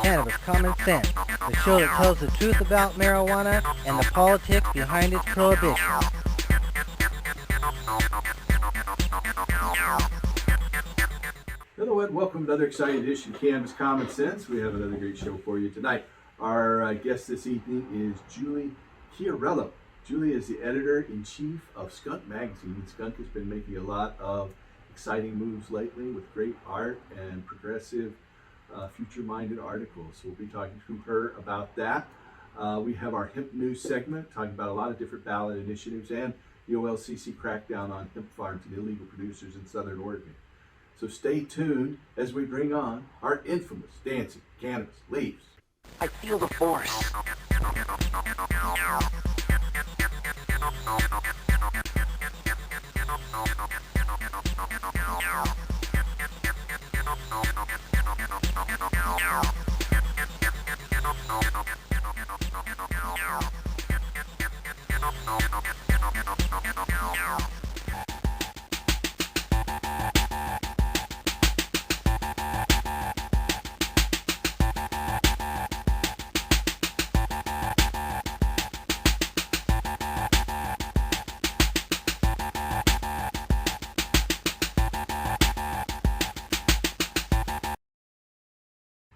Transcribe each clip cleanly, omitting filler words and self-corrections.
Cannabis Common Sense, the show that tells the truth about marijuana and the politics behind its prohibition. Hello and welcome to another exciting edition of Cannabis Common Sense. We have another great show for you tonight. Our guest this evening is Julie Chiariello. Julie is the editor-in-chief of Skunk magazine. Skunk has been making a lot of exciting moves lately with great art and progressive, future-minded articles. So we'll be talking to her about that. We have our hemp news segment, talking about a lot of different ballot initiatives and the OLCC crackdown on hemp farms and illegal producers in Southern Oregon. So stay tuned as we bring on our infamous dancing cannabis leaves. I feel the force.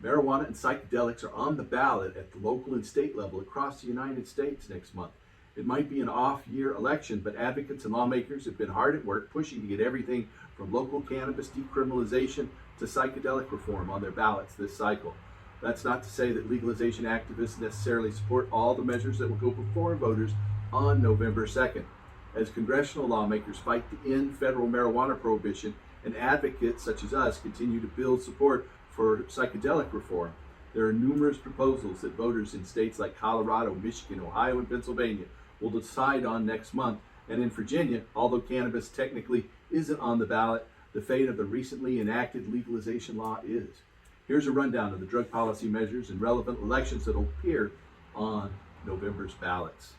Marijuana and psychedelics are on the ballot at the local and state level across the United States next month. It might be an off-year election, but advocates and lawmakers have been hard at work pushing to get everything from local cannabis decriminalization to psychedelic reform on their ballots this cycle. That's not to say that legalization activists necessarily support all the measures that will go before voters on November 2nd. As congressional lawmakers fight to end federal marijuana prohibition and advocates such as us continue to build support for psychedelic reform, there are numerous proposals that voters in states like Colorado, Michigan, Ohio, and Pennsylvania will decide on next month. And in Virginia, although cannabis technically isn't on the ballot, the fate of the recently enacted legalization law is. Here's a rundown of the drug policy measures and relevant elections that will appear on November's ballots.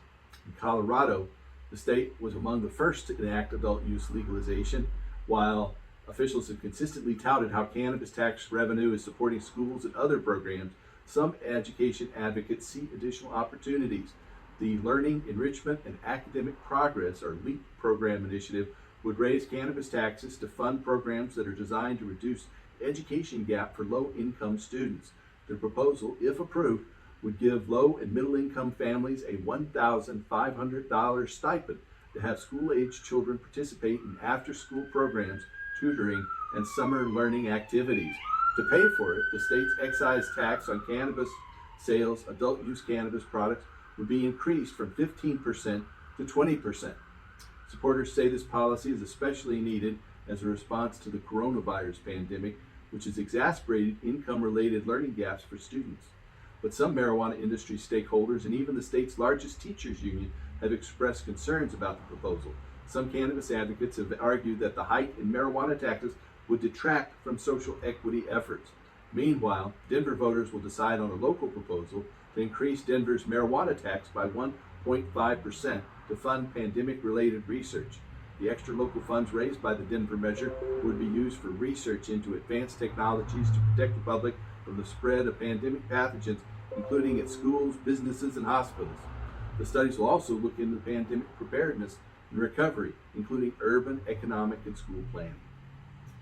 In Colorado, the state was among the first to enact adult use legalization, while officials have consistently touted how cannabis tax revenue is supporting schools and other programs. Some education advocates see additional opportunities. The Learning, Enrichment, and Academic Progress, or LEAP program initiative, would raise cannabis taxes to fund programs that are designed to reduce education gap for low-income students. The proposal, if approved, would give low and middle-income families a $1,500 stipend to have school-age children participate in after-school programs, tutoring, and summer learning activities. To pay for it, the state's excise tax on cannabis sales, adult use cannabis products, would be increased from 15% to 20%. Supporters say this policy is especially needed as a response to the coronavirus pandemic, which has exacerbated income-related learning gaps for students. But some marijuana industry stakeholders and even the state's largest teachers union have expressed concerns about the proposal. Some cannabis advocates have argued that the hike in marijuana taxes would detract from social equity efforts. Meanwhile, Denver voters will decide on a local proposal to increase Denver's marijuana tax by 1.5% to fund pandemic-related research. The extra local funds raised by the Denver measure would be used for research into advanced technologies to protect the public from the spread of pandemic pathogens, including at schools, businesses, and hospitals. The studies will also look into pandemic preparedness and recovery, including urban, economic, and school planning.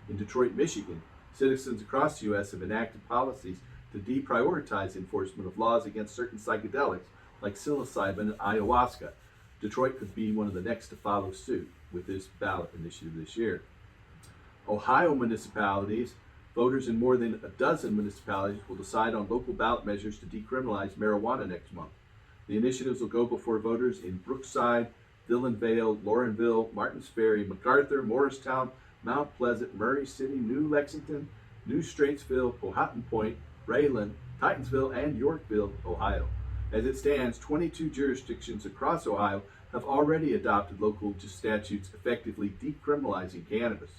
In Detroit, Michigan, citizens across the U.S. have enacted policies to deprioritize enforcement of laws against certain psychedelics like psilocybin and ayahuasca. Detroit could be one of the next to follow suit with this ballot initiative this year. Ohio municipalities, voters in more than a dozen municipalities will decide on local ballot measures to decriminalize marijuana next month. The initiatives will go before voters in Brookside, Dillon Vale, Lorenville, Martins Ferry, MacArthur, Morristown, Mount Pleasant, Murray City, New Lexington, New Straitsville, Powhatan Point, Rayland, Titonsville, and Yorkville, Ohio. As it stands, 22 jurisdictions across Ohio have already adopted local statutes effectively decriminalizing cannabis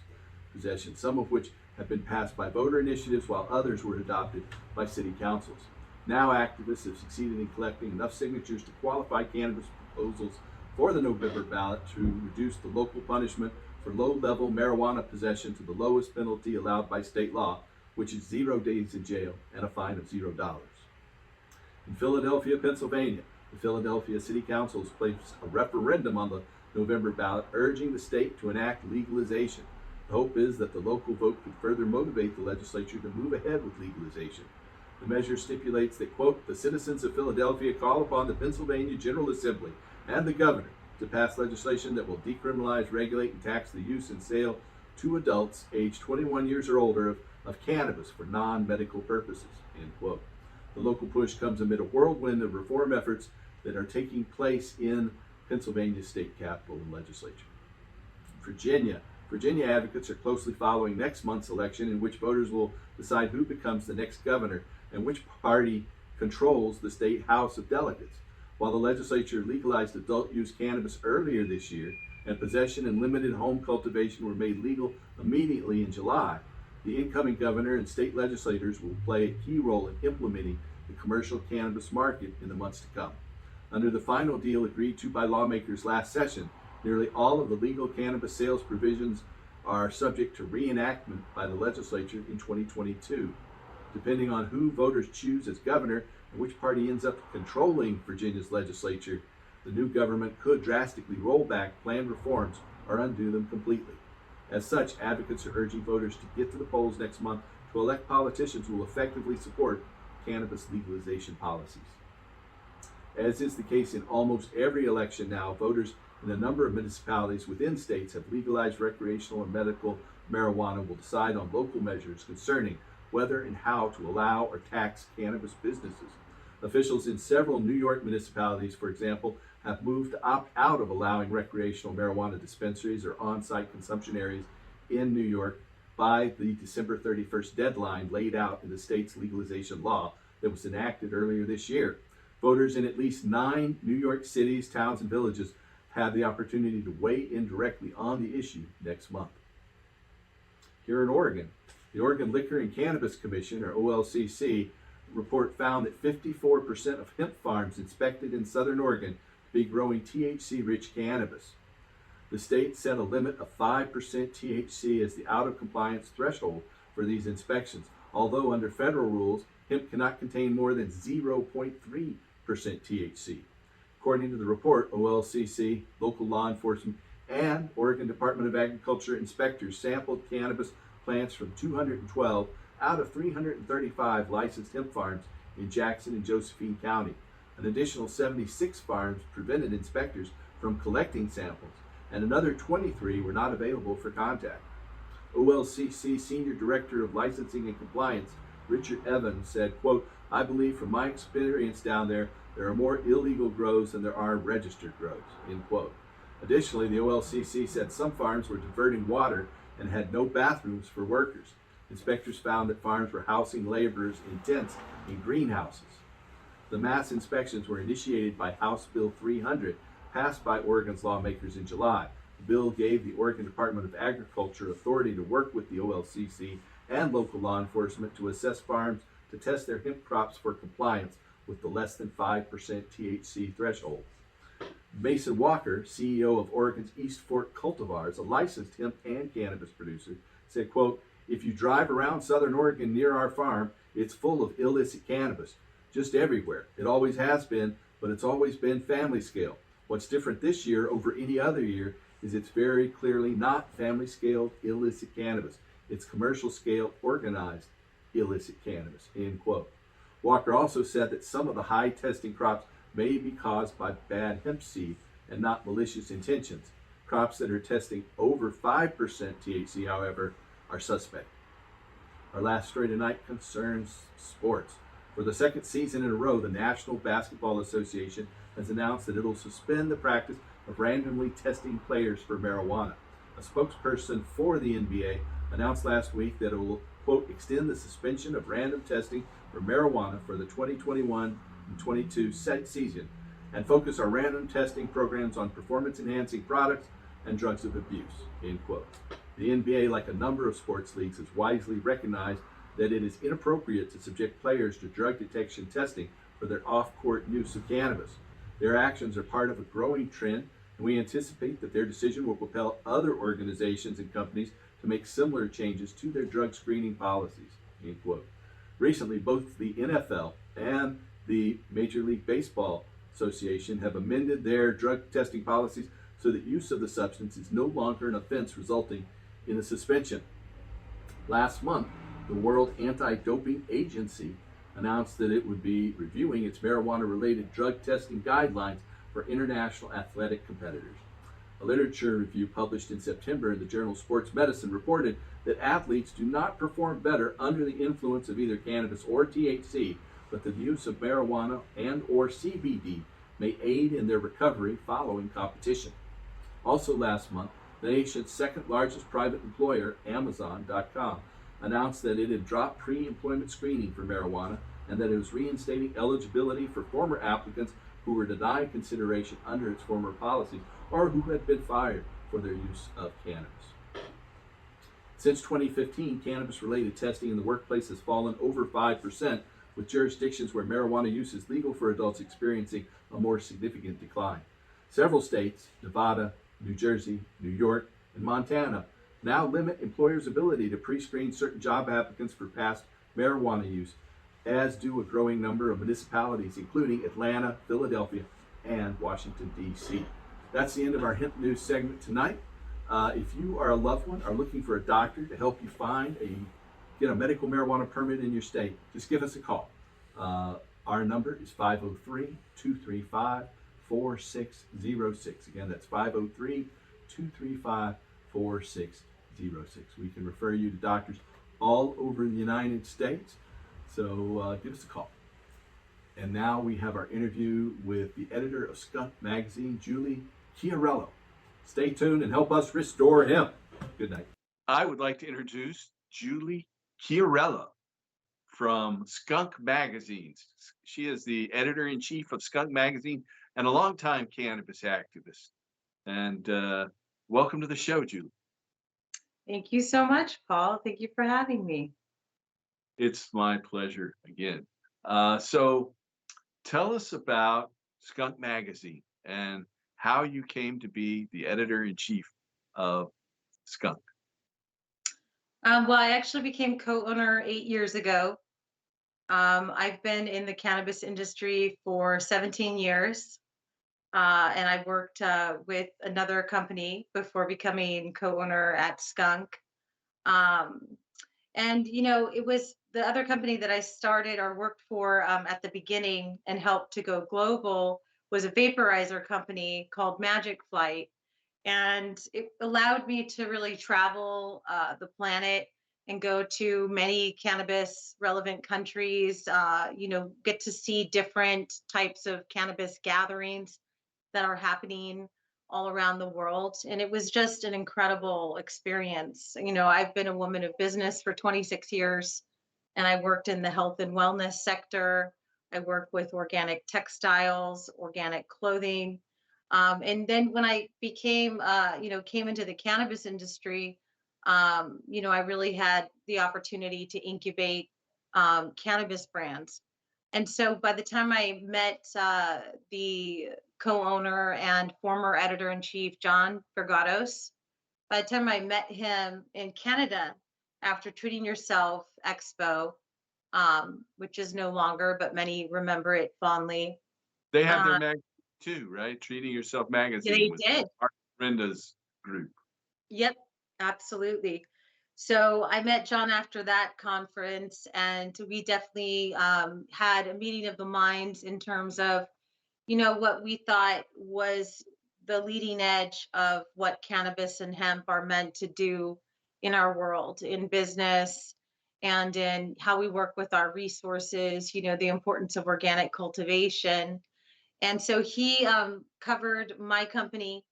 possession, some of which have been passed by voter initiatives while others were adopted by city councils. Now activists have succeeded in collecting enough signatures to qualify cannabis proposals for the November ballot to reduce the local punishment for low-level marijuana possession to the lowest penalty allowed by state law, which is 0 days in jail and a fine of $0. In Philadelphia, Pennsylvania, the Philadelphia City Council has placed a referendum on the November ballot urging the state to enact legalization. The hope is that the local vote could further motivate the legislature to move ahead with legalization. The measure stipulates that, quote, the citizens of Philadelphia call upon the Pennsylvania General Assembly and the governor to pass legislation that will decriminalize, regulate, and tax the use and sale to adults aged 21 years or older of cannabis for non-medical purposes, end quote. The local push comes amid a whirlwind of reform efforts that are taking place in Pennsylvania's state capitol and legislature. Virginia advocates are closely following next month's election, in which voters will decide who becomes the next governor and which party controls the state House of Delegates. While the legislature legalized adult use cannabis earlier this year and possession and limited home cultivation were made legal immediately in July, the incoming governor and state legislators will play a key role in implementing the commercial cannabis market in the months to come. Under the final deal agreed to by lawmakers last session, nearly all of the legal cannabis sales provisions are subject to reenactment by the legislature in 2022. Depending on who voters choose as governor and which party ends up controlling Virginia's legislature, the new government could drastically roll back planned reforms or undo them completely. As such, advocates are urging voters to get to the polls next month to elect politicians who will effectively support cannabis legalization policies. As is the case in almost every election now, voters in a number of municipalities within states have legalized recreational and medical marijuana will decide on local measures concerning whether and how to allow or tax cannabis businesses. Officials in several New York municipalities, for example, have moved to opt out of allowing recreational marijuana dispensaries or on-site consumption areas in New York by the December 31st deadline laid out in the state's legalization law that was enacted earlier this year. Voters in at least 9 New York cities, towns, and villages have the opportunity to weigh in directly on the issue next month. Here in Oregon, the Oregon Liquor and Cannabis Commission, or OLCC, report found that 54% of hemp farms inspected in southern Oregon to be growing THC-rich cannabis. The state set a limit of 5% THC as the out-of-compliance threshold for these inspections, although under federal rules, hemp cannot contain more than 0.3% THC. According to the report, OLCC, local law enforcement, and Oregon Department of Agriculture inspectors sampled cannabis plants from 212 out of 335 licensed hemp farms in Jackson and Josephine County. An additional 76 farms prevented inspectors from collecting samples, and another 23 were not available for contact. OLCC Senior Director of Licensing and Compliance, Richard Evans, said, quote, I believe from my experience down there are more illegal grows than there are registered grows, end quote. Additionally, the OLCC said some farms were diverting water and had no bathrooms for workers. Inspectors found that farms were housing laborers in tents in greenhouses. The mass inspections were initiated by House Bill 300, passed by Oregon's lawmakers in July. The bill gave the Oregon Department of Agriculture authority to work with the OLCC and local law enforcement to assess farms to test their hemp crops for compliance with the less than 5% THC threshold. Mason Walker, CEO of Oregon's East Fork Cultivars, a licensed hemp and cannabis producer, said, quote, if you drive around southern Oregon near our farm, it's full of illicit cannabis, just everywhere. It always has been, but it's always been family scale. What's different this year over any other year is it's very clearly not family scale illicit cannabis. It's commercial scale organized illicit cannabis, end quote. Walker also said that some of the high testing crops may be caused by bad hemp seed and not malicious intentions. Crops that are testing over 5% THC, however, are suspect. Our last story tonight concerns sports. For the second season in a row, the National Basketball Association has announced that it will suspend the practice of randomly testing players for marijuana. A spokesperson for the NBA announced last week that it will, quote, extend the suspension of random testing for marijuana for the 2021 and 22 season and focus our random testing programs on performance-enhancing products and drugs of abuse, end quote. The NBA, like a number of sports leagues, has wisely recognized that it is inappropriate to subject players to drug detection testing for their off-court use of cannabis. Their actions are part of a growing trend, and we anticipate that their decision will propel other organizations and companies to make similar changes to their drug screening policies, end quote. Recently, both the NFL and the Major League Baseball Association have amended their drug testing policies so that use of the substance is no longer an offense, resulting in a suspension. Last month, the World Anti-Doping Agency announced that it would be reviewing its marijuana-related drug testing guidelines for international athletic competitors. A literature review published in September in the journal Sports Medicine reported that athletes do not perform better under the influence of either cannabis or THC, but the use of marijuana and or CBD may aid in their recovery following competition. Also last month, the nation's second largest private employer, Amazon.com, announced that it had dropped pre-employment screening for marijuana and that it was reinstating eligibility for former applicants who were denied consideration under its former policies or who had been fired for their use of cannabis. Since 2015, cannabis-related testing in the workplace has fallen over 5%, with jurisdictions where marijuana use is legal for adults experiencing a more significant decline. Several states, Nevada, New Jersey, New York, and Montana, now limit employers' ability to pre-screen certain job applicants for past marijuana use, as do a growing number of municipalities, including Atlanta, Philadelphia, and Washington, D.C. That's the end of our hemp news segment tonight. If you are a loved one, are looking for a doctor to help you get a medical marijuana permit in your state, just give us a call. Our number is 503-235-4606. Again, that's 503-235-4606. We can refer you to doctors all over the United States. So give us a call. And now we have our interview with the editor of Skunk Magazine, Julie Chiariello. Stay tuned and help us restore hemp. Good night. I would like to introduce Julie Chiariello from Skunk Magazine. She is the editor-in-chief of Skunk Magazine and a longtime cannabis activist. And welcome to the show, Julie. Thank you so much, Paul. Thank you for having me. It's my pleasure again. So tell us about Skunk Magazine and how you came to be the editor-in-chief of Skunk. Well, I actually became co-owner 8 years ago. I've been in the cannabis industry for 17 years, and I worked with another company before becoming co-owner at Skunk. Um, and, it was the other company that I started or worked for at the beginning and helped to go global was a vaporizer company called Magic Flight. And it allowed me to really travel the planet and go to many cannabis relevant countries, get to see different types of cannabis gatherings that are happening all around the world. And it was just an incredible experience. I've been a woman of business for 26 years, and I worked in the health and wellness sector. I worked with organic textiles, organic clothing. And then when I came into the cannabis industry, I really had the opportunity to incubate cannabis brands. And so by the time I met the co-owner and former editor-in-chief, John Vergados, by the time I met him in Canada after Treating Yourself Expo, which is no longer, but many remember it fondly. They have their magazine too, right? Treating Yourself Magazine. They did. Brenda's group. Yep, absolutely. So I met John after that conference, and we definitely had a meeting of the minds in terms of, what we thought was the leading edge of what cannabis and hemp are meant to do in our world, in business, and in how we work with our resources, the importance of organic cultivation. And so he covered my company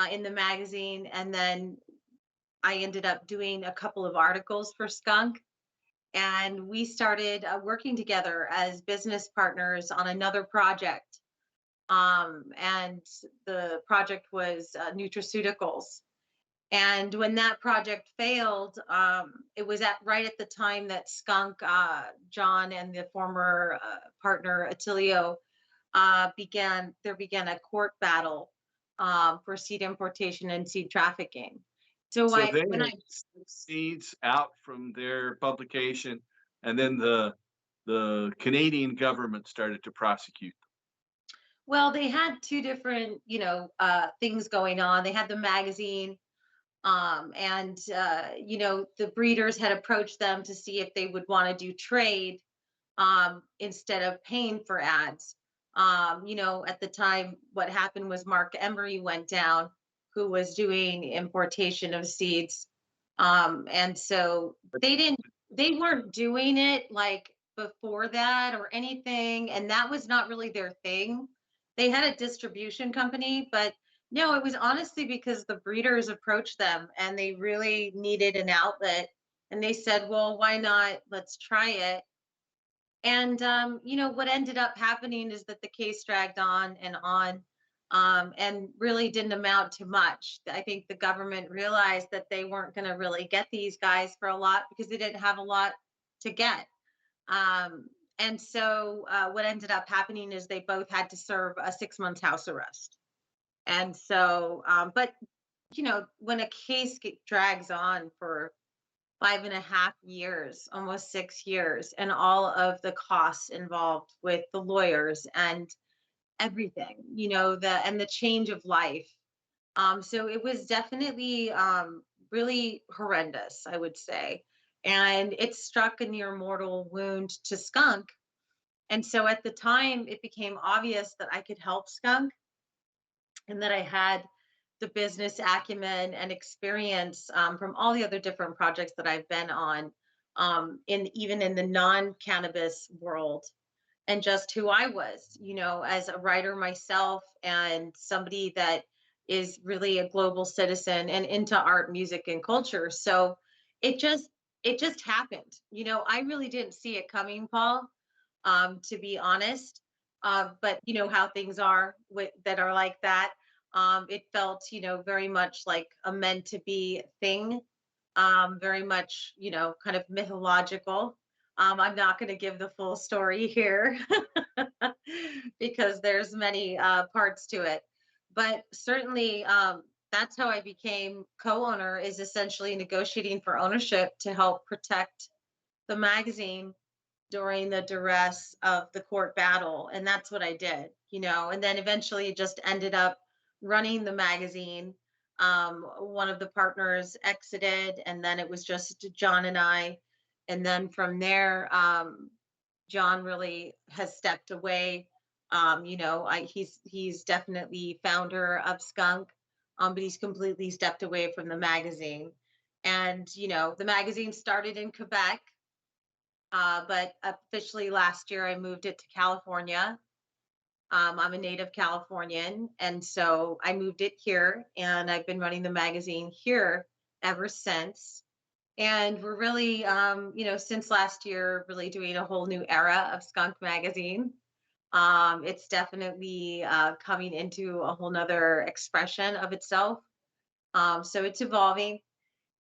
in the magazine, and then I ended up doing a couple of articles for Skunk, and we started working together as business partners on another project. And the project was nutraceuticals. And when that project failed, it was right at the time that Skunk, John, and the former partner Attilio began a court battle for seed importation and seed trafficking. So So I, they when I, had seeds out from their publication and then the Canadian government started to prosecute. Well, they had two different, things going on. They had the magazine, and the breeders had approached them to see if they would want to do trade, instead of paying for ads. At the time, what happened was Mark Emery went down, who was doing importation of seeds. And so they weren't doing it like before that or anything. And that was not really their thing. They had a distribution company, but no, it was honestly because the breeders approached them and they really needed an outlet. And they said, well, why not? Let's try it. And what ended up happening is that the case dragged on, and really didn't amount to much. I think the government realized that they weren't going to really get these guys for a lot because they didn't have a lot to get. And so what ended up happening is they both had to serve a 6 month house arrest. And so, but when a case drags on for 5.5 years, almost 6 years, and all of the costs involved with the lawyers and everything, the change of life. So it was definitely really horrendous, I would say. And it struck a near mortal wound to Skunk. And so at the time, it became obvious that I could help Skunk and that I had the business acumen and experience, from all the other different projects that I've been on, in even in the non-cannabis world, and just who I was, as a writer myself and somebody that is really a global citizen and into art, music, and culture. So it just it just happened. I really didn't see it coming, Paul, to be honest. But you know how things are that are like that. It felt, very much like a meant to be thing, very much, kind of mythological. I'm not going to give the full story here because there's many parts to it. But certainly, that's how I became co-owner, is essentially negotiating for ownership to help protect the magazine during the duress of the court battle. And that's what I did, and then eventually just ended up running the magazine. One of the partners exited, and then it was just John and I. And then from there, John really has stepped away. He's definitely founder of Skunk, but he's completely stepped away from the magazine. And the magazine started in Quebec, but officially last year I moved it to California. I'm a native Californian, and so I moved it here, and I've been running the magazine here ever since. And we're really, since last year, really doing a whole new era of Skunk Magazine. It's definitely coming into a whole nother expression of itself. So it's evolving,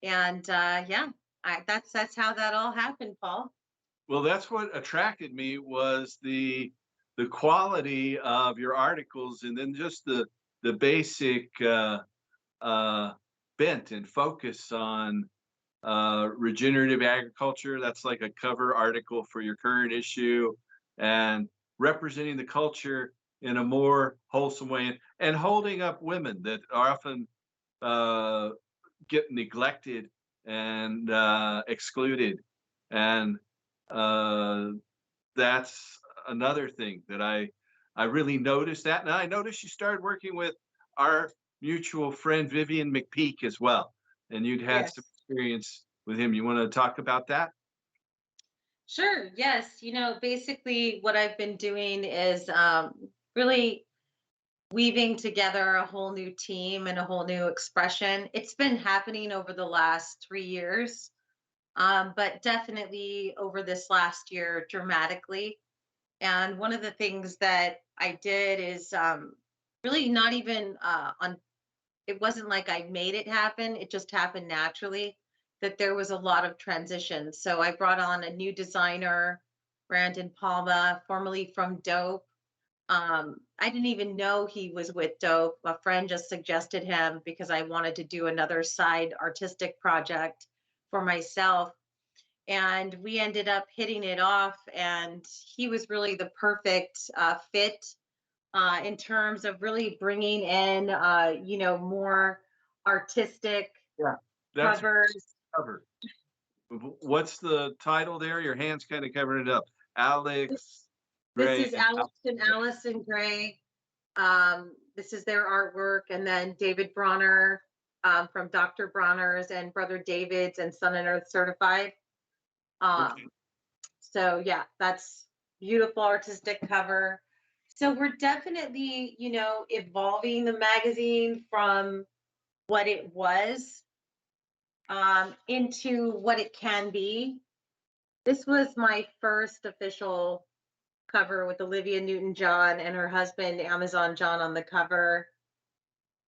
and yeah, that's how that all happened, Paul. Well, that's what attracted me, was the quality of your articles, and then just the basic uh, bent and focus on regenerative agriculture. That's like a cover article for your current issue, and representing the culture in a more wholesome way, and holding up women that are often uh, get neglected and excluded. And uh, that's another thing that I really noticed that. And I noticed you started working with our mutual friend Vivian McPeak as well, and you'd had some Yes. experience with him. You want to talk about that? Sure. Yes. Basically, what I've been doing is really weaving together a whole new team and a whole new expression. It's been happening over the last 3 years, but definitely over this last year dramatically. And one of the things that I did is, really not even it wasn't like I made it happen, it just happened naturally, that there was a lot of transition. So I brought on a new designer, Brandon Palma, formerly from Dope. I didn't even know he was with Dope. A friend just suggested him because I wanted to do another side artistic project for myself. and we ended up hitting it off. And he was really the perfect fit in terms of really bringing in, more artistic Yeah, that's covers. covered. What's the title there? Your hand's kind of covering it up. Alex This Gray is and Alex and Allison Gray. This is their artwork, and then David Bronner from Dr. Bronner's and Brother David's and Sun and Earth Certified. Okay. So yeah, that's beautiful artistic cover. So we're definitely, evolving the magazine from what it was into what it can be. This was my first official cover with Olivia Newton-John and her husband, Amazon John, on the cover,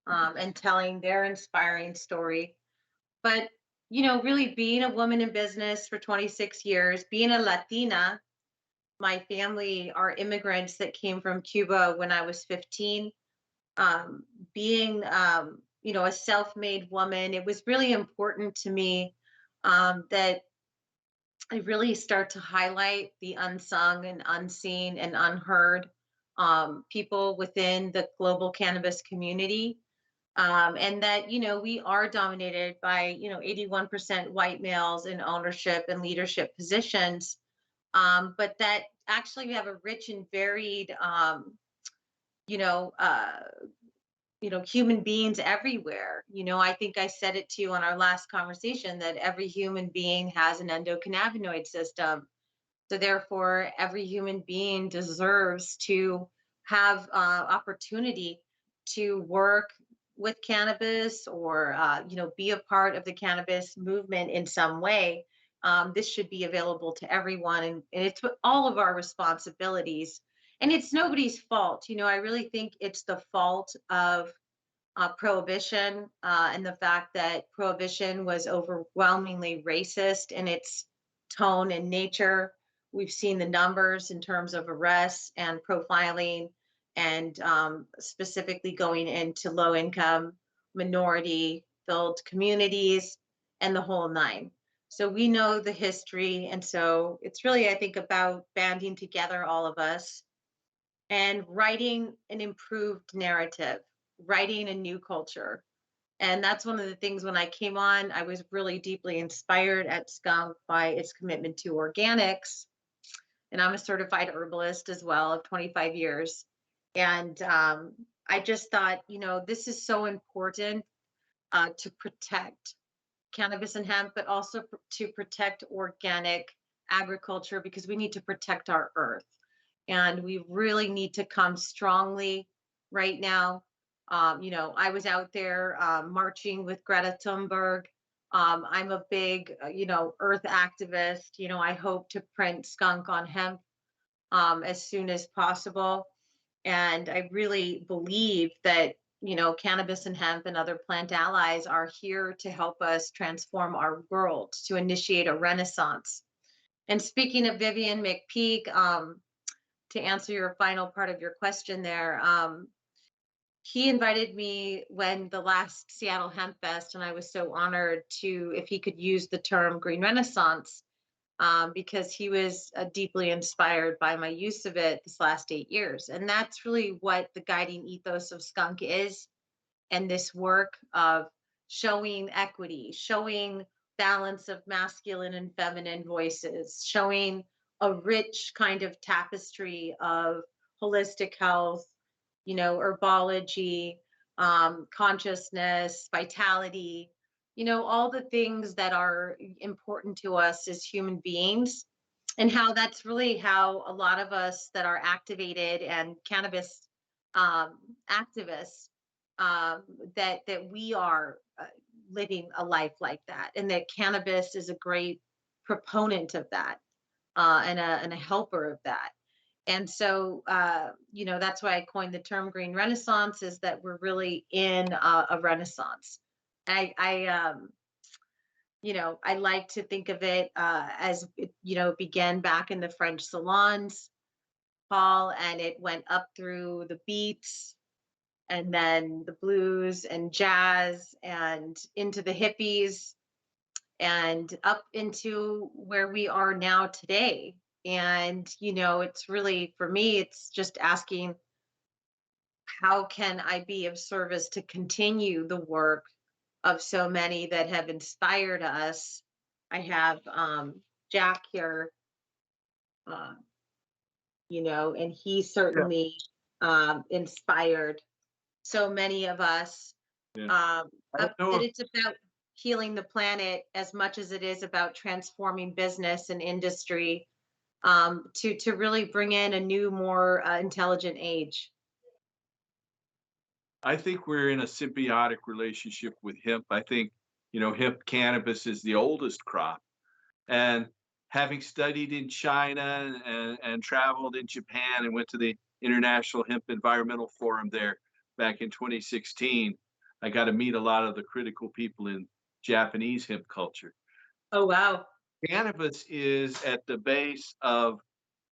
and telling their inspiring story. But, really being a woman in business for 26 years, being a Latina, my family are immigrants that came from Cuba when I was 15. Being, a self-made woman, it was really important to me that I really start to highlight the unsung and unseen and unheard people within the global cannabis community. And that, we are dominated by, 81% white males in ownership and leadership positions. But that actually we have a rich and varied, you know, uh, human beings everywhere. I think I said it to you on our last conversation that every human being has an endocannabinoid system. So therefore, every human being deserves to have opportunity to work with cannabis or be a part of the cannabis movement in some way. This should be available to everyone, and it's all of our responsibilities. And it's nobody's fault. I really think it's the fault of prohibition and the fact that prohibition was overwhelmingly racist in its tone and nature. We've seen the numbers in terms of arrests and profiling, and specifically going into low income, minority filled communities, and the whole nine. So we know the history. And so it's really, I think, about banding together, all of us, and writing an improved narrative, writing a new culture. And that's one of the things when I came on, I was really deeply inspired at Skunk by its commitment to organics. And I'm a certified herbalist as well of 25 years. And I just thought, this is so important to protect cannabis and hemp, but also to protect organic agriculture, because we need to protect our earth. And we really need to come strongly right now. I was out there marching with Greta Thunberg. I'm a big, earth activist. I hope to print skunk on hemp as soon as possible. And I really believe that, cannabis and hemp and other plant allies are here to help us transform our world, to initiate a renaissance. And speaking of Vivian McPeak, to answer your final part of your question there, he invited me when the last Seattle Hemp Fest, and I was so honored to, if he could use the term Green Renaissance, because he was deeply inspired by my use of it this last 8 years. And that's really what the guiding ethos of Skunk is. And this work of showing equity, showing balance of masculine and feminine voices, showing a rich kind of tapestry of holistic health, herbology, consciousness, vitality, all the things that are important to us as human beings, and how that's really how a lot of us that are activated and cannabis activists, that we are living a life like that, and that cannabis is a great proponent of that, and a helper of that. And so, that's why I coined the term Green Renaissance, is that we're really in a renaissance. I like to think of it as it began back in the French salons, Paul, and it went up through the beats and then the blues and jazz and into the hippies. and up into where we are now today. And, it's really, for me, it's just asking, how can I be of service to continue the work of so many that have inspired us? I have Jack here, uh, and he Yeah. certainly inspired so many of us. Yeah. I That don't know if it's about healing the planet as much as it is about transforming business and industry, to really bring in a new, more intelligent age. I think we're in a symbiotic relationship with hemp. I think, hemp cannabis is the oldest crop. And having studied in China and traveled in Japan and went to the International Hemp Environmental Forum there back in 2016, I got to meet a lot of the critical people in Japanese hemp culture. Oh, wow. Cannabis is at the base of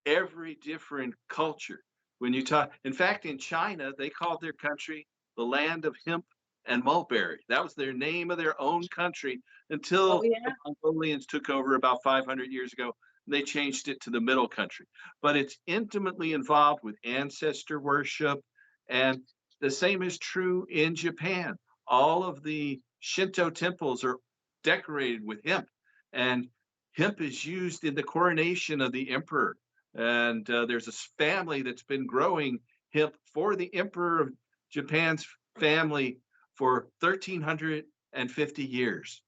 every different culture. When you talk, in fact, in China, they called their country the land of hemp and mulberry. That was their name of their own country Oh, until the yeah. Mongolians took over about 500 years ago. And they changed it to the middle country. But it's intimately involved with ancestor worship. And the same is true in Japan. All of the Shinto temples are decorated with hemp. And hemp is used in the coronation of the emperor. And there's a family that's been growing hemp for the emperor of Japan's family for 1,350 years.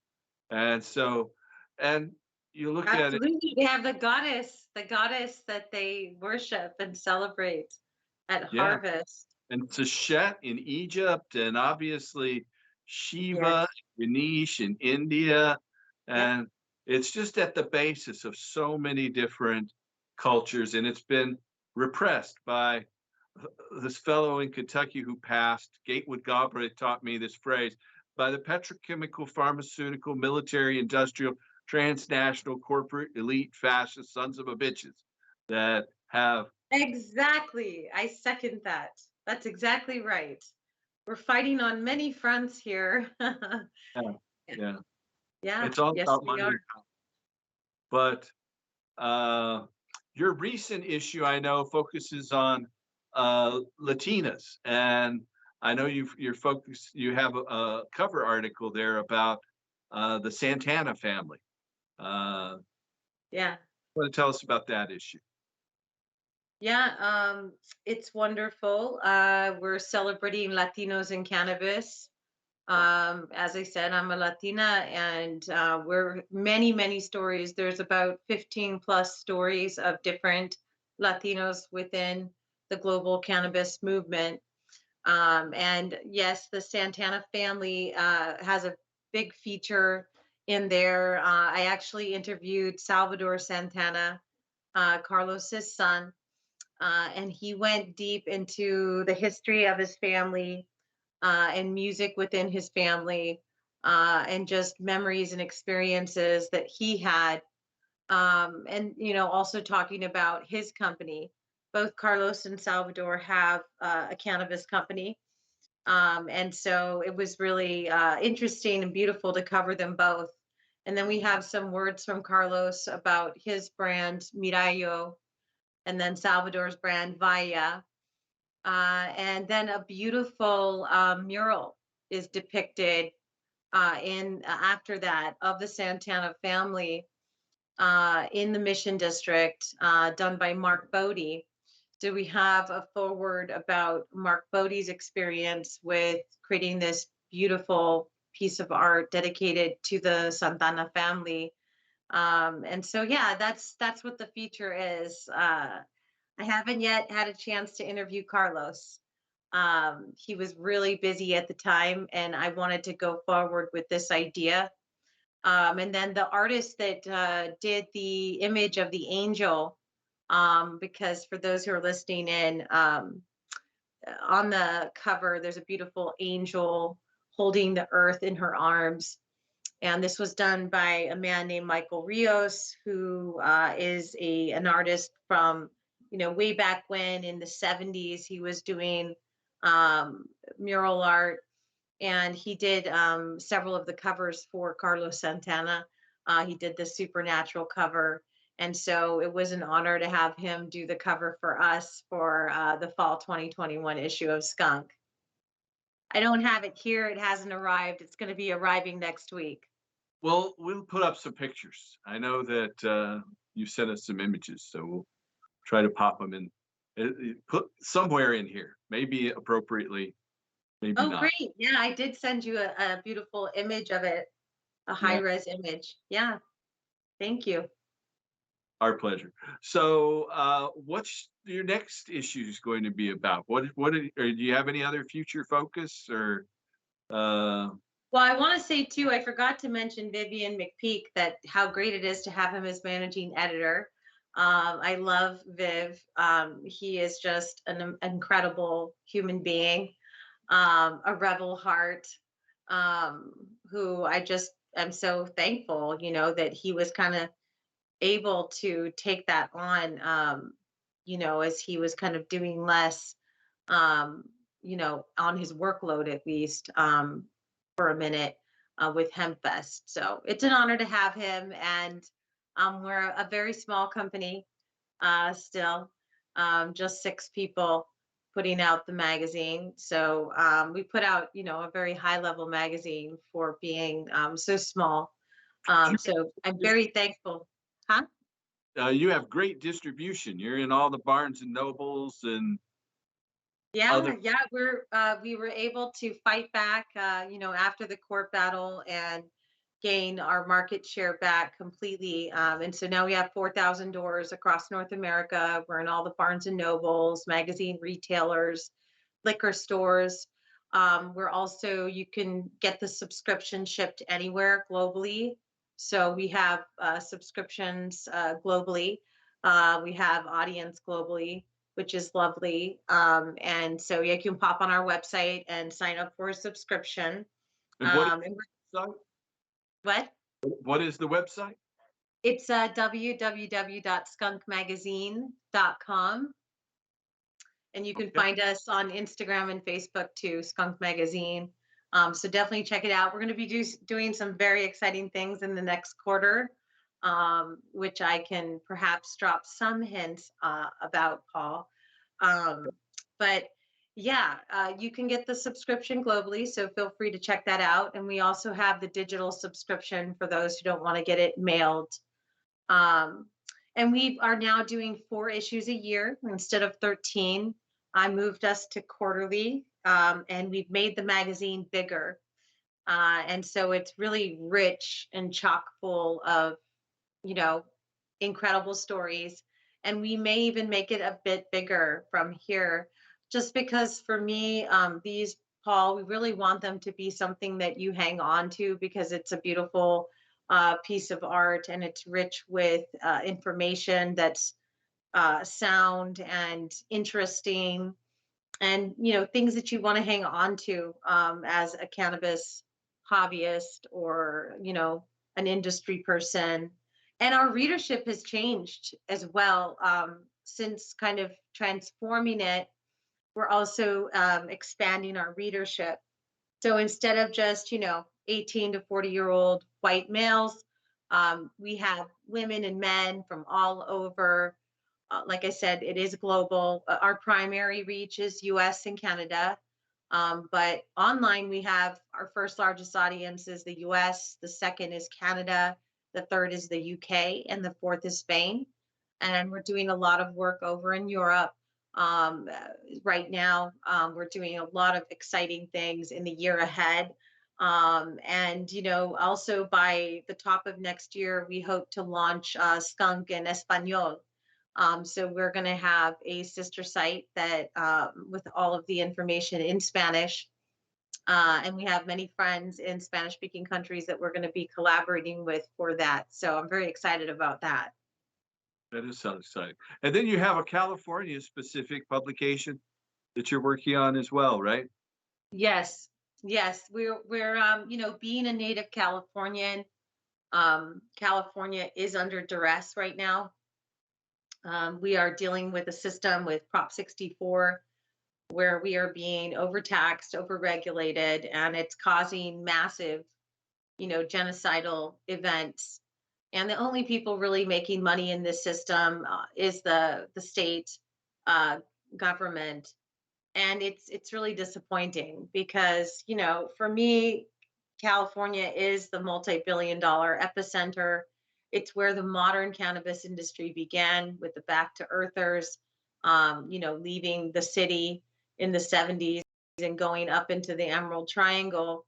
And so, and you look at it, Absolutely. They have the goddess that they worship and celebrate at yeah, harvest. and Seshet in Egypt, and obviously Yes. Shiva, Ganesh in India, Yep. and it's just at the basis of so many different cultures, and it's been repressed by this fellow in Kentucky who passed, Gatewood Galbraith, taught me this phrase, by the petrochemical, pharmaceutical, military, industrial, transnational, corporate, elite, fascist sons of a bitches that have, Exactly. I second that. That's exactly right. We're fighting on many fronts here. yeah, yeah, Yeah. it's all Yes, about we money are. and power. But uh, your recent issue, I know, focuses on Latinas, and I know you have a cover article there about the Santana family. Uh, Yeah. Want to tell us about that issue? Yeah. It's wonderful. We're celebrating Latinos in cannabis. As I said, I'm a Latina, and we're many, many stories. There's about 15 plus stories of different Latinos within the global cannabis movement. And yes, the Santana family has a big feature in there. I actually interviewed Salvador Santana, Carlos's son, and he went deep into the history of his family, and music within his family, and just memories and experiences that he had. And, also talking about his company. Both Carlos and Salvador have a cannabis company. And so it was really interesting and beautiful to cover them both. And then we have some words from Carlos about his brand, Mirayo, and then Salvador's brand, Vaya. And then a beautiful mural is depicted in after that of the Santana family in the Mission District, done by Mark Bodie. So we have a forward about Mark Bodie's experience with creating this beautiful piece of art dedicated to the Santana family. And so, yeah, that's what the feature is. I haven't yet had a chance to interview Carlos. He was really busy at the time, and I wanted to go forward with this idea. And then the artist that did the image of the angel, because for those who are listening in, on the cover, there's a beautiful angel holding the earth in her arms. And this was done by a man named Michael Rios, who is an artist from, way back when in the 70s. He was doing um, mural art, and he did several of the covers for Carlos Santana. He did the Supernatural cover. And so it was an honor to have him do the cover for us for the fall 2021 issue of Skunk. I don't have it here. It hasn't arrived. It's going to be arriving next week. Well, we'll put up some pictures. I know that you sent us some images, so we'll try to pop them in, put somewhere in here, maybe appropriately, maybe Oh, not. great. Yeah, I did send you a beautiful image of it, a high Yeah, res image. Yeah, thank you. our pleasure. So, what's your next issue is going to be about? Or do you have any other future focus or? Uh, Well, I want to say too, I forgot to mention Vivian McPeak, that how great it is to have him as managing editor. I love Viv. He is just an incredible human being, a rebel heart, um, who I just am so thankful, that he was kind of able to take that on, as he was kind of doing less, um, on his workload at least, for a minute, with HempFest. So it's an honor to have him. And we're a very small company, still, just 6 people putting out the magazine. So we put out, a very high level magazine for being so small. So I'm very thankful. Huh? you have great distribution. You're in all the Barnes and Nobles and Yeah, other. yeah, we were able to fight back, after the court battle and gain our market share back completely. And so now we have 4,000 doors across North America. We're in all the Barnes and Nobles, magazine retailers, liquor stores. We're also, you can get the subscription shipped anywhere globally. So we have subscriptions globally. We have audience globally, which is lovely. And so yeah, you can pop on our website and sign up for a subscription. And what is And the website? what? What is the website? It's www.skunkmagazine.com. And you can Okay. find us on Instagram and Facebook too, Skunk Magazine. So definitely check it out. We're going to be doing some very exciting things in the next quarter, which I can perhaps drop some hints about, Paul. But yeah, you can get the subscription globally, so feel free to check that out. And we also have the digital subscription for those who don't want to get it mailed. Um, and we are now doing 4 issues a year instead of 13. I moved us to quarterly, and we've made the magazine bigger. And so it's really rich and chock full of, you know, incredible stories. And we may even make it a bit bigger from here, just because for me, these, Paul, we really want them to be something that you hang on to because it's a beautiful piece of art and it's rich with information that's sound and interesting, and things that you want to hang on to as a cannabis hobbyist or an industry person. And our readership has changed as well, since kind of transforming it. We're also expanding our readership. So instead of just 18 to 40-year-old white males, we have women and men from all over. Like I said, it is global. Our primary reach is US and Canada. But online, we have our first largest audience is the US, the second is Canada, the third is the UK, and the fourth is Spain. And we're doing a lot of work over in Europe. Right now, we're doing a lot of exciting things in the year ahead. And, also by the top of next year, we hope to launch Skunk in Espanol. So we're going to have a sister site that with all of the information in Spanish. And we have many friends in Spanish speaking countries that we're going to be collaborating with for that. So I'm very excited about that. That is so exciting. And then you have a California specific publication that you're working on as well, right? Yes. Yes. We're being a native Californian, California is under duress right now. We are dealing with a system with Prop 64 where we are being overtaxed, overregulated, and it's causing massive, genocidal events. And the only people really making money in this system is the state uh, government. And it's really disappointing because, for me, California is the multi-billion-dollar epicenter. It's where the modern cannabis industry began with the back to earthers, leaving the city in the 70s and going up into the Emerald Triangle.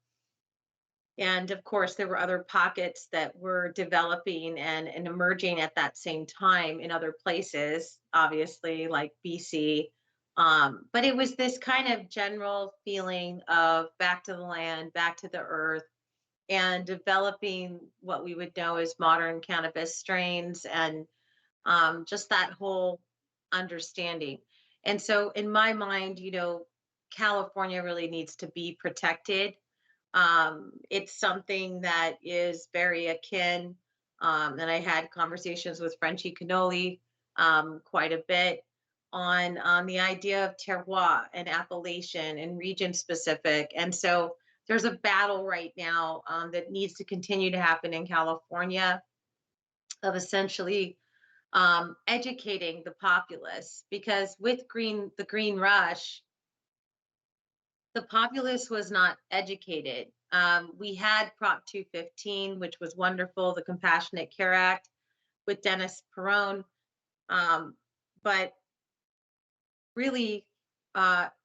And of course, there were other pockets that were developing and emerging at that same time in other places, obviously, like BC. But it was this kind of general feeling of back to the land, back to the earth, and developing what we would know as modern cannabis strains and just that whole understanding. And so, in my mind, California really needs to be protected. It's something that is very akin. And I had conversations with Frenchie Canoli quite a bit on the idea of terroir and appellation and region specific. And so there's a battle right now that needs to continue to happen in California of essentially educating the populace because with the green rush, the populace was not educated. We had Prop 215, which was wonderful, the Compassionate Care Act with Dennis Perone. Um, but really,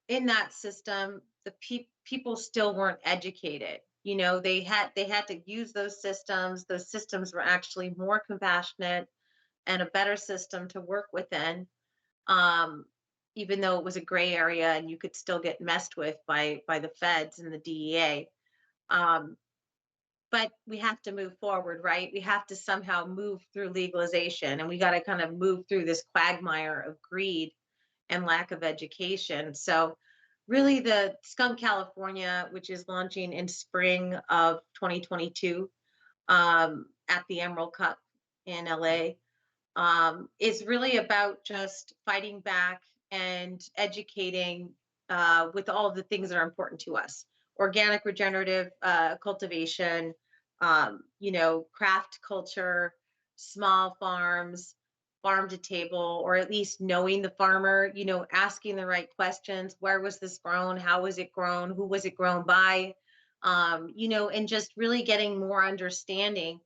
in that system, the people still weren't educated. They had to use those systems. Those systems were actually more compassionate and a better system to work within. um, Even though it was a gray area and you could still get messed with by the feds and the DEA. Um, but we have to move forward, right? We have to somehow move through legalization, and we got to kind of move through this quagmire of greed and lack of education. So, really, the Skunk California, which is launching in spring of 2022 at the Emerald Cup in LA, is really about just fighting back and educating with all of the things that are important to us: organic, regenerative cultivation, craft culture, small farms, farm to table, or at least knowing the farmer, asking the right questions. Where was this grown? How was it grown? Who was it grown by? And just really getting more understanding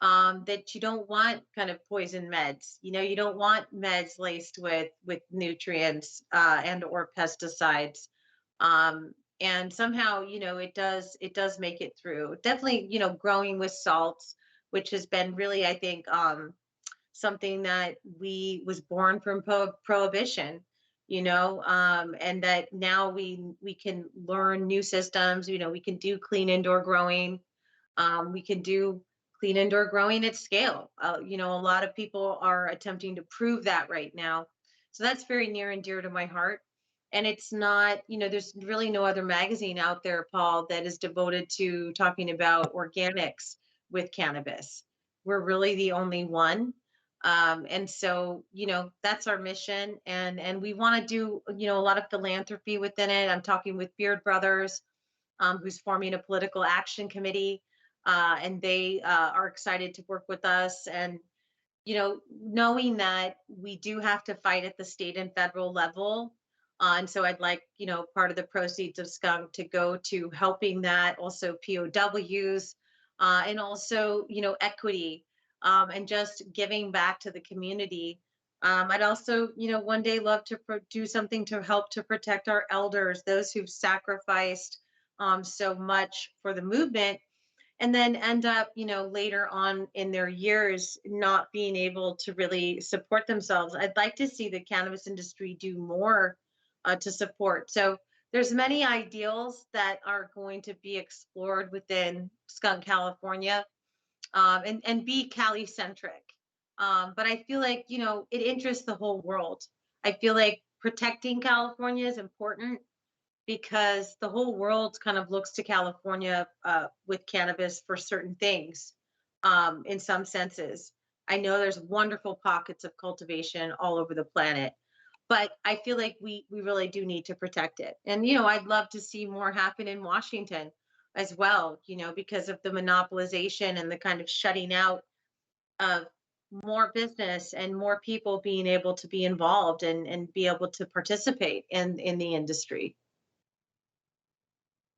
that you don't want kind of poison meds. You don't want meds laced with nutrients and or pesticides. And somehow, it does make it through. Definitely, growing with salts, which has been really, I think, something that we was born from prohibition. And that now we can learn new systems. We can do clean indoor growing. We can do clean indoor growing at scale. A lot of people are attempting to prove that right now. So that's very near and dear to my heart. And it's not, there's really no other magazine out there, Paul, that is devoted to talking about organics with cannabis. We're really the only one. And so, that's our mission. And we want to do, a lot of philanthropy within it. I'm talking with Beard Brothers, who's forming a political action committee, and they are excited to work with us. And knowing that we do have to fight at the state and federal level. And so I'd like, part of the proceeds of Skunk to go to helping that, also POWs, and also, equity, and just giving back to the community. I'd also, one day love to do something to help to protect our elders, those who've sacrificed so much for the movement, and then end up, later on in their years not being able to really support themselves. I'd like to see the cannabis industry do more to support. So there's many ideals that are going to be explored within Skunk California, and be Cali centric. But I feel like, it interests the whole world. I feel like protecting California is important because the whole world kind of looks to California with cannabis for certain things, in some senses. I know there's wonderful pockets of cultivation all over the planet, but I feel like we really do need to protect it. And I'd love to see more happen in Washington as well, because of the monopolization and the kind of shutting out of more business and more people being able to be involved and be able to participate in the industry.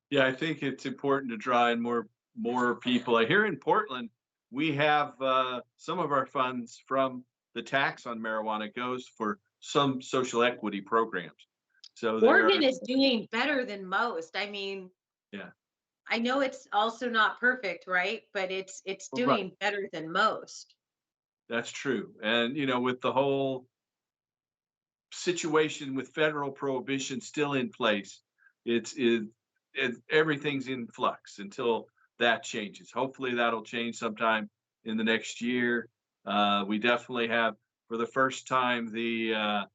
Yeah, I think it's important to draw in more people. Here in Portland, we have some of our funds from the tax on marijuana goes for some social equity programs. So there are, Oregon is doing better than most. I mean, yeah, I know it's also not perfect, right? But it's right. doing better than most. That's true. And with the whole situation with federal prohibition still in place, it's everything's in flux until that changes. Hopefully, that'll change sometime in the next year. We definitely have, for the first time, the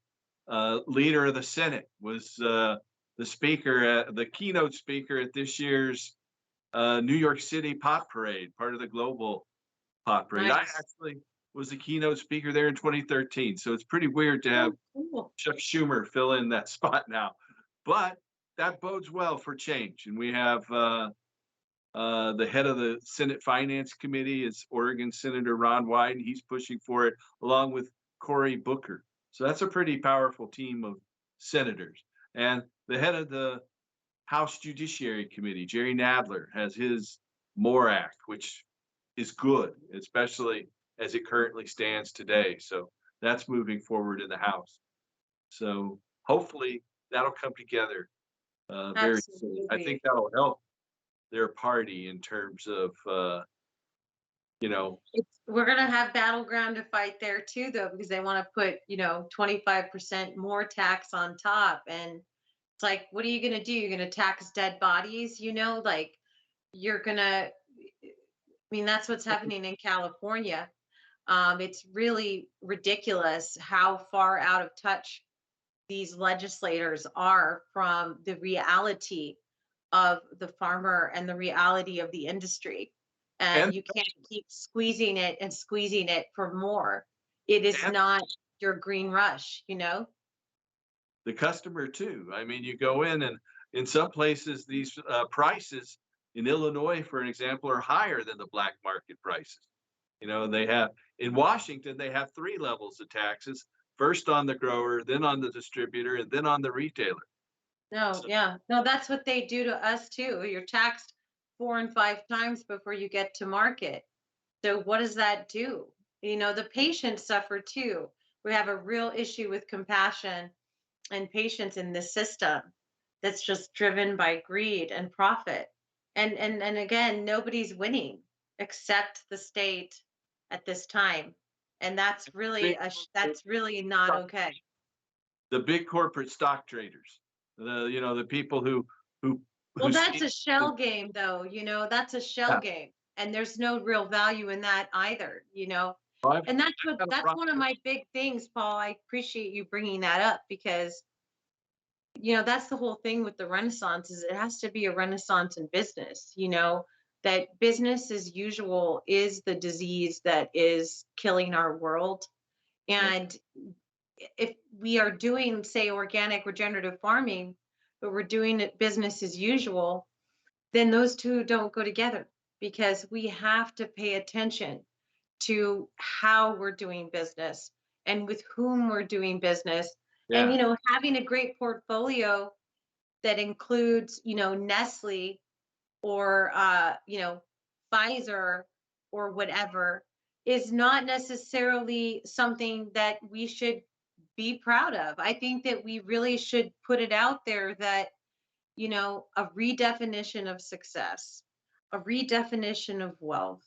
leader of the Senate was the speaker, the keynote speaker at this year's New York City pot parade, part of the global pot parade. I Nice. actually was the keynote speaker there in 2013, so it's pretty weird to have Oh, cool. Chuck Schumer fill in that spot now. But that bodes well for change. And we have the head of the Senate Finance Committee is Oregon Senator Ron Wyden. He's pushing for it, along with Cory Booker. So that's a pretty powerful team of senators. And the head of the House Judiciary Committee, Jerry Nadler, has his MORE Act, which is good, especially as it currently stands today. So that's moving forward in the House. So hopefully that'll come together very soon. I think Absolutely. that'll help their party in terms of, We're gonna have battleground to fight there too, though, because they want to put 25% more tax on top, and it's like, what are you gonna do? You're gonna tax dead bodies? Like you're gonna. I mean, that's what's happening in California. It's really ridiculous how far out of touch these legislators are from the reality of the farmer and the reality of the industry. and And you can't keep squeezing it and squeezing it for more. It is and not your green rush. the customer too. I mean, you go in and in some places these prices in Illinois, for an example, are higher than the black market prices. They have in Washington, they have three levels of taxes: first on the grower, then on the distributor, and then on the retailer. No, So, yeah. No, that's what they do to us too. You're taxed 4 and 5 times before you get to market. So what does that do? The patients suffer too. We have a real issue with compassion and patience in this system that's just driven by greed and profit. And again, nobody's winning except the state at this time. And that's really big that's really not okay. the big corporate stock traders, the people who Well, who that's speak. a shell game though, that's a shell Yeah, game. And there's no real value in that either. I've And got a that's one of problem. my big things, Paul. I appreciate you bringing that up because that's the whole thing with the renaissance is it has to be a renaissance in business. That business as usual is the disease that is killing our world. Yeah, And if we are doing, say, organic regenerative farming, but we're doing it business as usual, then those two don't go together because we have to pay attention to how we're doing business and with whom we're doing business. And yeah, having a great portfolio that includes Nestle or Pfizer or whatever is not necessarily something that we should be proud of. I think that we really should put it out there that a redefinition of success, a redefinition of wealth,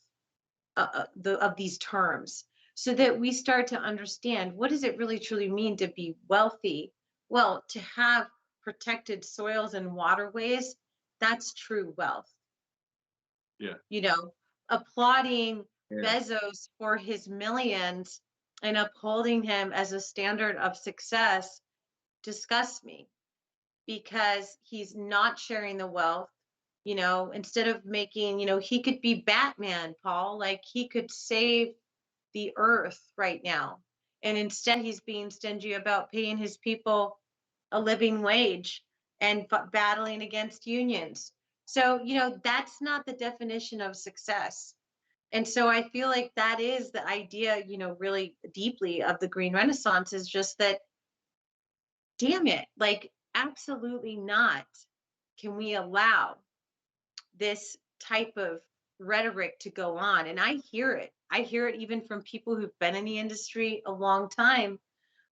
of these terms, so that we start to understand what does it really truly mean to be wealthy. Well, to have protected soils and waterways, that's true wealth. yeah, you know Applauding yeah. Bezos for his millions and upholding him as a standard of success disgusts me, because he's not sharing the wealth. Instead of making, he could be Batman, Paul, like he could save the earth right now. And instead, he's being stingy about paying his people a living wage and battling against unions. So, that's not the definition of success. And so I feel like that is the idea, really deeply of the Green Renaissance, is just that, damn it, like, absolutely not can we allow this type of rhetoric to go on. And I hear it. I hear it even from people who've been in the industry a long time,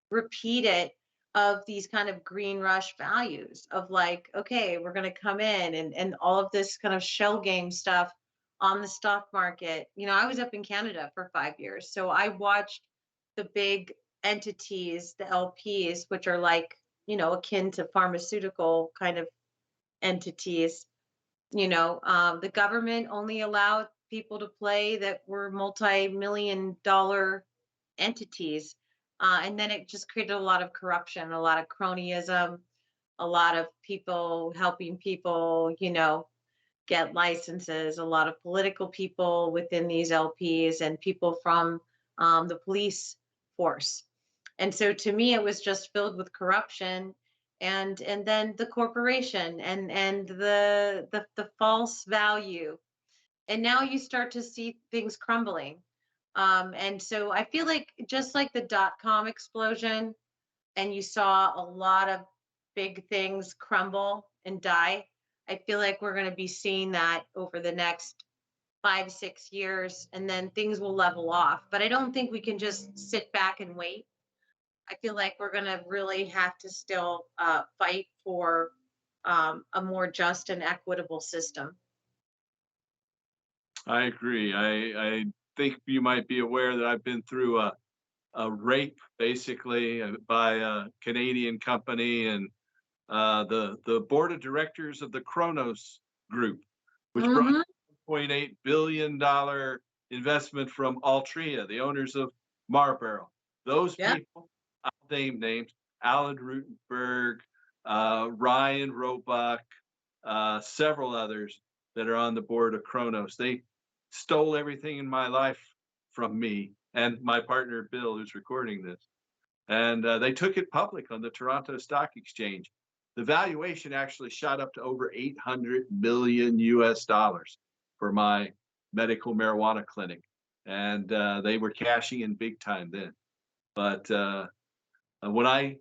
repeat it, of these kind of green rush values of like, okay, we're going to come in and all of this kind of shell game stuff on the stock market. I was up in Canada for 5 years. So I watched the big entities, the LPs, which are like, akin to pharmaceutical kind of entities. The government only allowed people to play that were multi-million dollar entities. And then it just created a lot of corruption, a lot of cronyism, a lot of people helping people, get licenses, a lot of political people within these LPs, and people from the police force. And so to me, it was just filled with corruption, and then the corporation, and the false value. And now you start to see things crumbling. And so I feel like, just like the dot-com explosion, and you saw a lot of big things crumble and die, I feel like we're going to be seeing that over the next 5, 6 years, and then things will level off. But I don't think we can just sit back and wait. I feel like we're going to really have to still fight for a more just and equitable system. I agree. I think you might be aware that I've been through a rape, basically, by a Canadian company, and the board of directors of the Kronos Group, which brought Hmm. $1.8 billion investment from Altria, the owners of Marlboro. Those Yeah. people, I'll name names: Alan Rutenberg, Ryan Roebuck, several others that are on the board of Kronos. They stole everything in my life from me and my partner Bill, who's recording this. And they took it public on the Toronto Stock Exchange. The valuation actually shot up to over 800 million US dollars for my medical marijuana clinic. And they were cashing in big time then. But when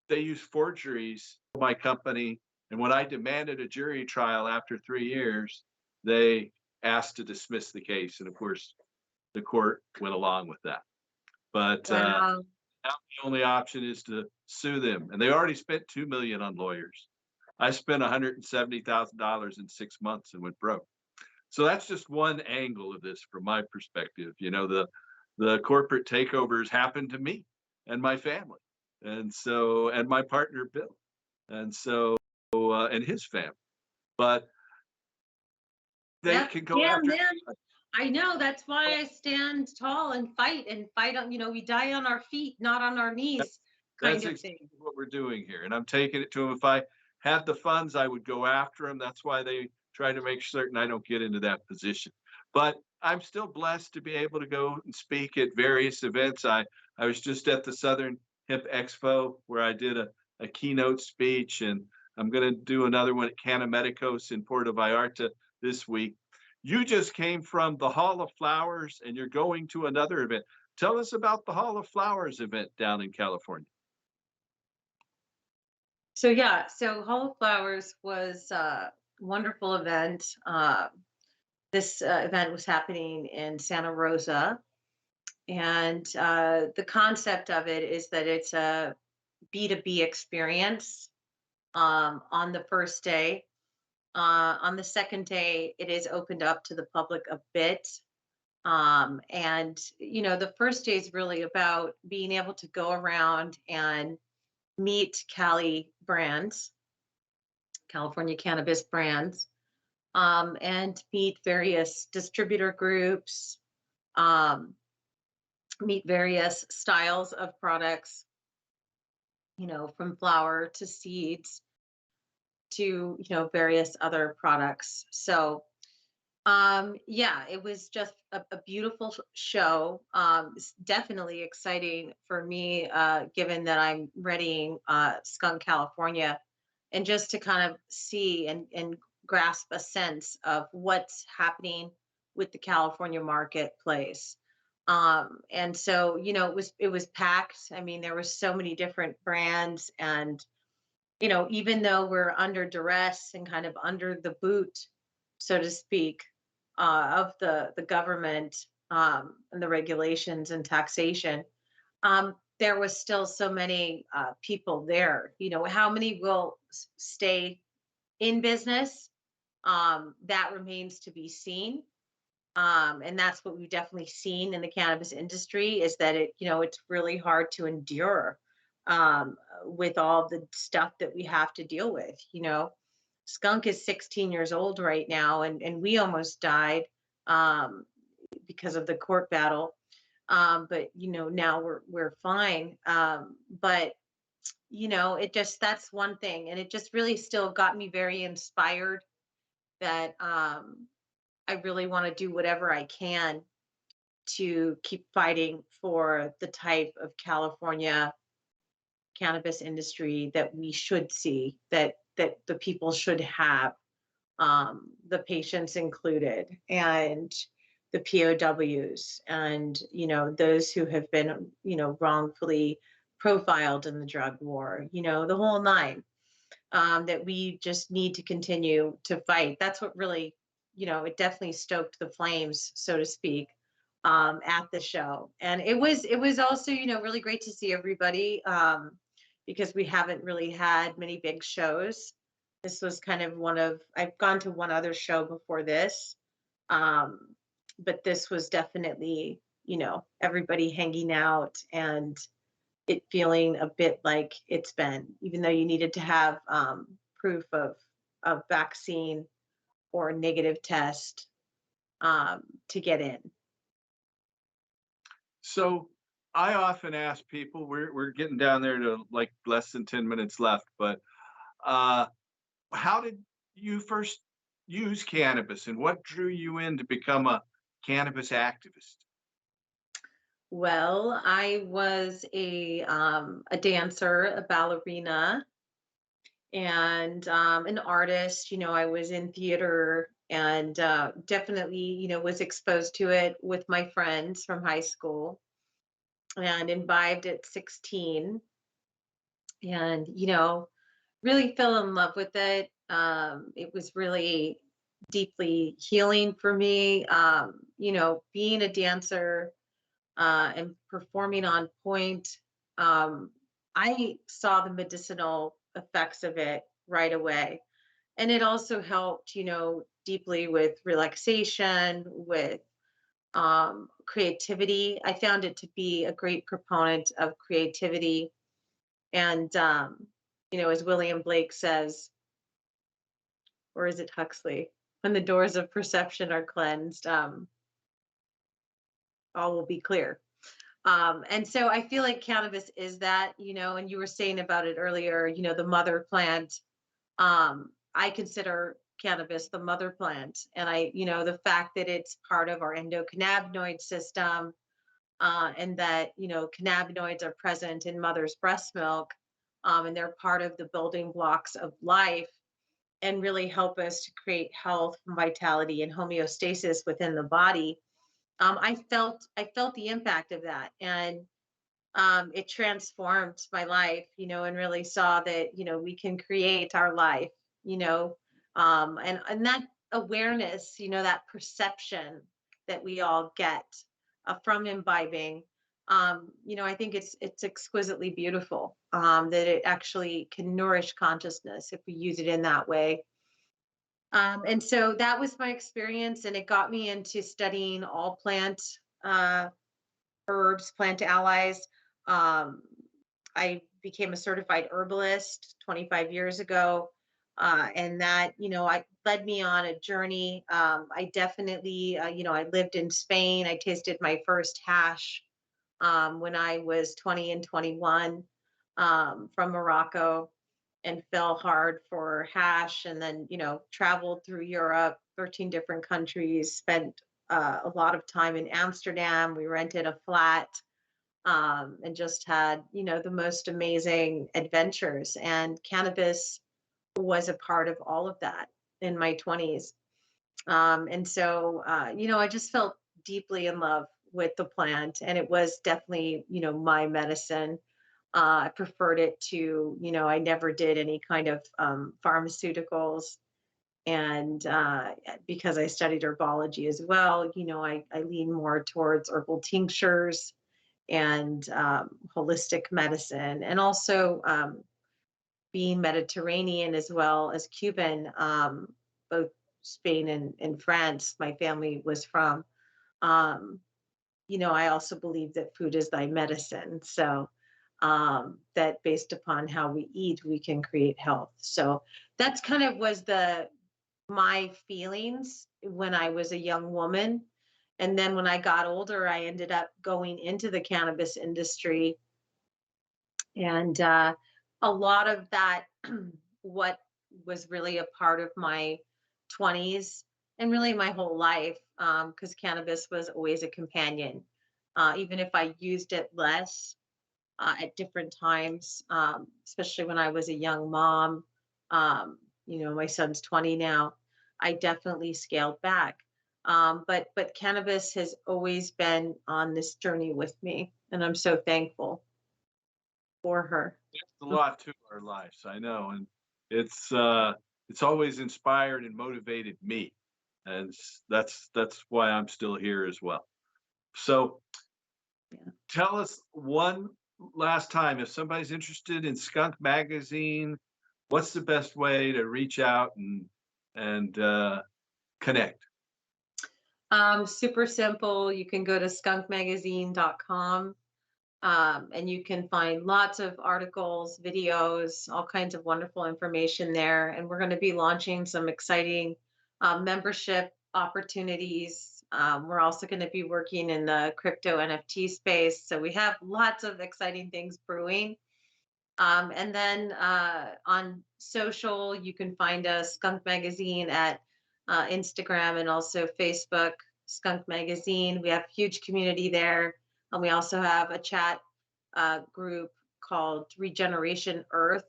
they used forgeries for my company, and when I demanded a jury trial after 3 years, they asked to dismiss the case. And of course, the court went along with that. But Wow. now the only option is to sue them, and they already spent 2 million on lawyers. I spent $170,000 in 6 months and went broke. So that's just one angle of this from my perspective. The corporate takeovers happened to me and my family, and my partner Bill, and his family. But they Yep. can go Yeah, after. man. I know. That's why I stand tall and fight on, we die on our feet, not on our knees, kind That's of thing. exactly what we're doing here, and I'm taking it to them. If I had the funds, I would go after them. That's why they try to make certain I don't get into that position. But I'm still blessed to be able to go and speak at various events. I was just at the Southern Hemp Expo where I did a keynote speech, and I'm going to do another one at Cannabis in Puerto Vallarta this week. You just came from the Hall of Flowers, and you're going to another event. Tell us about the Hall of Flowers event down in California. So yeah, so Hall of Flowers was a wonderful event. This event was happening in Santa Rosa, and the concept of it is that it's a B2B experience on the first day. On the second day, it is opened up to the public a bit. And, the first day is really about being able to go around and meet Cali brands, California cannabis brands, and meet various distributor groups, um, meet various styles of products, from flower to seeds to, various other products. So, yeah, it was just a beautiful show. It's definitely exciting for me, given that I'm readying Skunk, California, and just to kind of see and grasp a sense of what's happening with the California marketplace. And so, it was packed. I mean, there were so many different brands, and even though we're under duress and kind of under the boot, so to speak, of the government, and the regulations and taxation, there was still so many people there. How many will stay in business? That remains to be seen. And that's what we've definitely seen in the cannabis industry, is that it's really hard to endure, with all the stuff that we have to deal with. Skunk is 16 years old right now, and we almost died, um, because of the court battle. But now we're fine. But it just, that's one thing, and it just really still got me very inspired that, I really want to do whatever I can to keep fighting for the type of California cannabis industry that we should see, that the people should have, the patients included, and the POWs, and those who have been wrongfully profiled in the drug war, the whole nine. That we just need to continue to fight. That's what really, it definitely stoked the flames, so to speak, at the show. And it was also, really great to see everybody, because we haven't really had many big shows. This was kind of I've gone to one other show before this, um, but this was definitely, everybody hanging out, and it feeling a bit like it's been, even though you needed to have, proof of vaccine or a negative test, to get in. So I often ask people, we're getting down there to like less than 10 minutes left, but uh, how did you first use cannabis, and what drew you in to become a cannabis activist? Well, I was a dancer, a ballerina, and an artist. I was in theater, and definitely, was exposed to it with my friends from high school, and imbibed at 16, and really fell in love with it. It was really deeply healing for me. Being a dancer, and performing on point, um, I saw the medicinal effects of it right away. And it also helped, deeply with relaxation, with, creativity. I found it to be a great proponent of creativity. And, as William Blake says, or is it Huxley? When the doors of perception are cleansed, all will be clear. And so I feel like cannabis is that, and you were saying about it earlier, the mother plant. I consider cannabis the mother plant. And the fact that it's part of our endocannabinoid system, and that, cannabinoids are present in mother's breast milk, and they're part of the building blocks of life, and really help us to create health, vitality, and homeostasis within the body. I felt the impact of that, and, it transformed my life, and really saw that, we can create our life, you know, and that awareness, that perception that we all get, from imbibing. I think it's exquisitely beautiful, that it actually can nourish consciousness if we use it in that way. And so that was my experience, and it got me into studying all plant, uh, herbs, plant allies. Um, I became a certified herbalist 25 years ago. And that, I led me on a journey. I definitely, I lived in Spain. I tasted my first hash, when I was 20 and 21, from Morocco, and fell hard for hash. And then, traveled through Europe, 13 different countries, spent, a lot of time in Amsterdam. We rented a flat, and just had, the most amazing adventures. And cannabis was a part of all of that in my 20s. And so, I just felt deeply in love with the plant, and it was definitely, my medicine. I preferred it to, I never did any kind of pharmaceuticals. And because I studied herbology as well, I lean more towards herbal tinctures and holistic medicine, and also being Mediterranean as well as Cuban, both Spain and France, my family was from. Um, I also believe that food is thy medicine. So that based upon how we eat, we can create health. So that's kind of was the my feelings when I was a young woman. And then when I got older, I ended up going into the cannabis industry. And a lot of that, what was really a part of my 20s and really my whole life, because cannabis was always a companion. Even if I used it less at different times, especially when I was a young mom. My son's 20 now. I definitely scaled back. But cannabis has always been on this journey with me, and I'm so thankful for her. A lot to our lives, I know, and it's always inspired and motivated me, and that's why I'm still here as well. So Yeah. tell us one last time, if somebody's interested in Skunk Magazine, what's the best way to reach out and connect? Super simple. You can go to skunkmagazine.com, and you can find lots of articles, videos, all kinds of wonderful information there. And we're going to be launching some exciting membership opportunities. We're also going to be working in the crypto NFT space. So we have lots of exciting things brewing. And then on social, you can find us Skunk Magazine at Instagram and also Facebook, Skunk Magazine. We have huge community there. And we also have a chat group called Regeneration Earth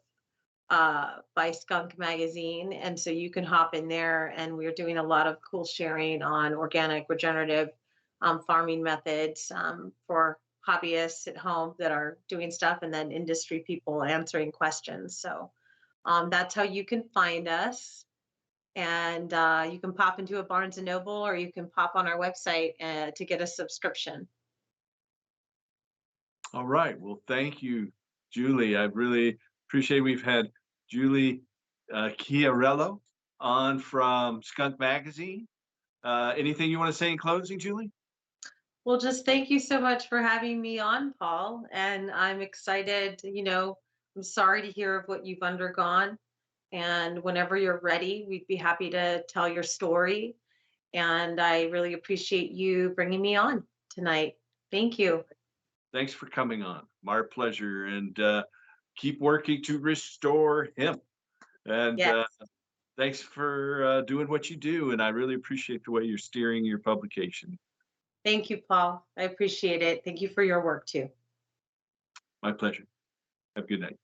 by Skunk Magazine. And so you can hop in there, and we're doing a lot of cool sharing on organic, regenerative farming methods for hobbyists at home that are doing stuff, and then industry people answering questions. So that's how you can find us. And you can pop into a Barnes and Noble, or you can pop on our website to get a subscription. All right. Well, thank you, Julie. I really appreciate we've had Julie Chiariello on from Skunk Magazine. Anything you want to say in closing, Julie? Well, just thank you so much for having me on, Paul. And I'm excited. I'm sorry to hear of what you've undergone. And whenever you're ready, we'd be happy to tell your story. And I really appreciate you bringing me on tonight. Thank you. Thanks for coming on. My pleasure. And keep working to restore him. And Yes. thanks for doing what you do. And I really appreciate the way you're steering your publication. Thank you, Paul. I appreciate it. Thank you for your work too. My pleasure. Have a good night.